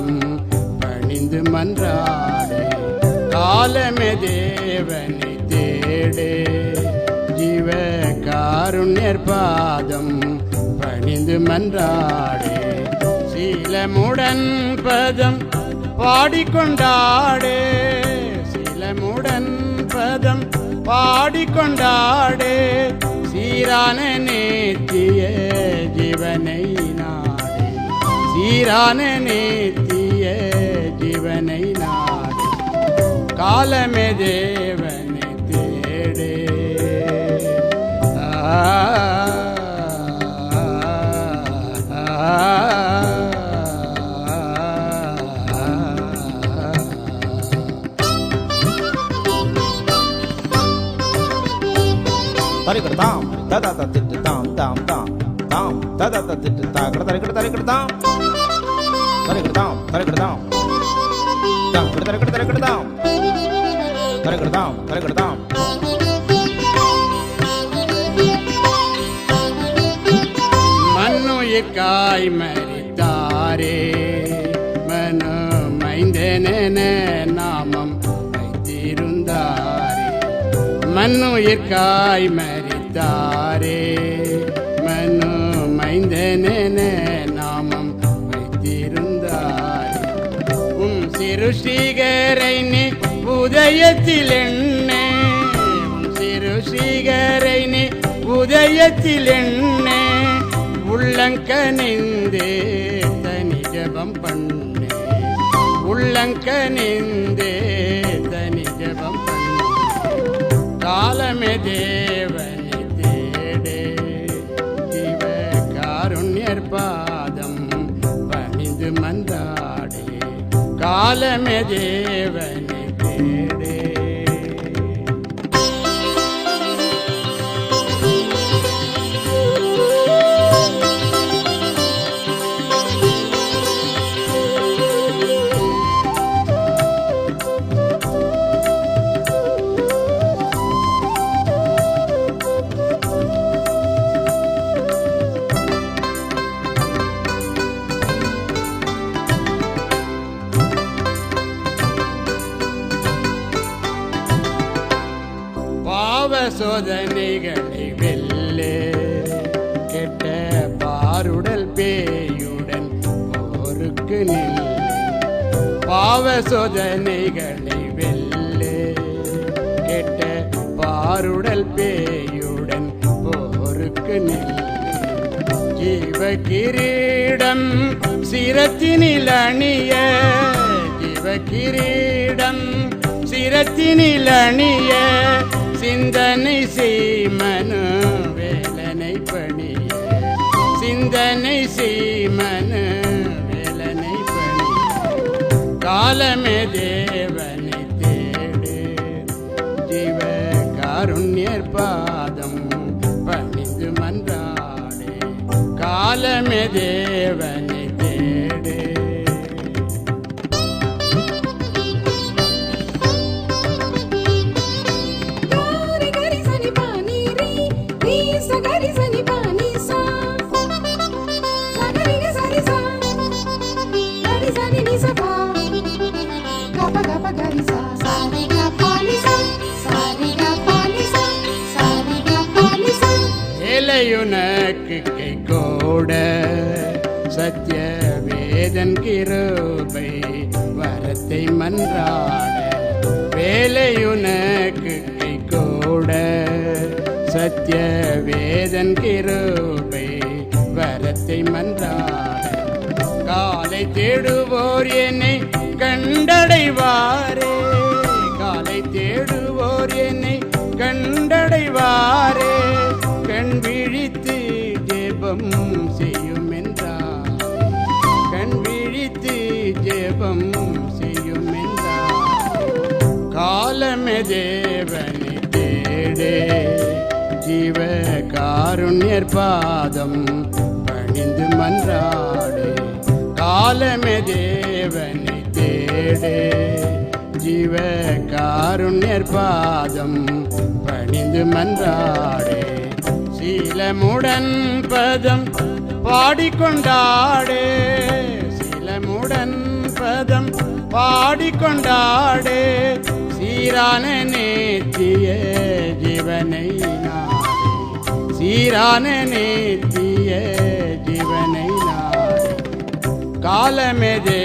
பாதம் பணிந்து மன்றாடு. காலமே தேவனை தேடு, ஜீவ காருண்யர் பாதம் பணிந்து மன்றாடு. சீலமுடன் பதம் பாடிக்கொண்டாடு, சீலமுடன் பதம் பாடிக்கொண்டாடு. சீரான நேத்திய ஜீவனை நாடு, சீரான நேத்திய ஜீவனை நாடு. காலமே தேவனை தேடு. தரிகடதாம் ததா தத்திட்டு தாம் தாம் தாம் தாம் ததா தத்திட்டு தாகட தரிகட தரிகடதாம் தரிகடதாம் தரிகடதாம் தாம் தரிகட தரிகடதாம் தரிகடதாம் தரிகடதாம். மண்ணுயிர்காய் மரித்தாரே, மனு மைந்தனென நாமம் வைத்திருந்தாரே. மண்ணுயிர்காய் மரித்தாரே, மனு மைந்தனென நாமம் வைத்திருந்தாரே. சிருஷ்டிகரை நீ உதயத்தில் எண்ணே, சிருஷ்டிகரை நீ உதயத்தில் எண்ணே. உள்ளங்கனிந்தே தனி ஜபம் பண்ணே, உள்ளங்கனிந்தே தனி ஜபம் பண்ணே. காலமே தேவனை தேடு, ஜீவ காருண்யர் பாதம் பணிந்து மன்றாடு. காலமே தேவனை தேடு. சோதனைகளை வெல்லே, கெட்ட பாருடல் பேயுடன் போருக்கு நில்லே. பாவ சோதனைகளை வெல்லே, கெட்ட பாருடல் பேயுடன் போருக்கு நில்லே. ஜீவ கிரீடம் சிரத்தினில் அணிய, ஜீவ கிரீடம் சிரத்தினில் அணிய. சிந்தனை செய்மனு வேலனை பணிய, சிந்தனை செய்மனு வேலனை பணிய. காலமே தேவனை தேடு, ஜீவ காருண்யர் பாதம் பணிந்து மன்றாடு. காலமே தேவனை தேடு. வேலையுனக்கு கை கோட சத்திய வேதன் கிருபை வரத்தை மன்றாட. வேலையுனக்கு கை கோட சத்திய வேதன் கிருபை வரத்தை மன்றாட. காலை தேடுவோர் என்னை கண்டடைவாரே, காலை தேடுவோர் என்னை கண்டடைவாரே. கண் விழித்து ஜெபம் செய்யும் என்றார், கண் விழித்து ஜெபம் செய்யும் என்றார். காலமே தேவனை தேடு, ஜீவ காருண்யர் பாதம் பணிந்து மன்றாடு. காலமே தேவனை தேடு, ஜீவ காருண்யர் பாதம் பணிந்து மன்றாடு. சீலமுடன் பதம் பாடிக்கொண்டாடு, சீலமுடன் பாடிக்கொண்டாடு சீரான நேத்திய ஜீவனை நாடு சீரான நேத்திய ஜீவனை நாடு காலமெதே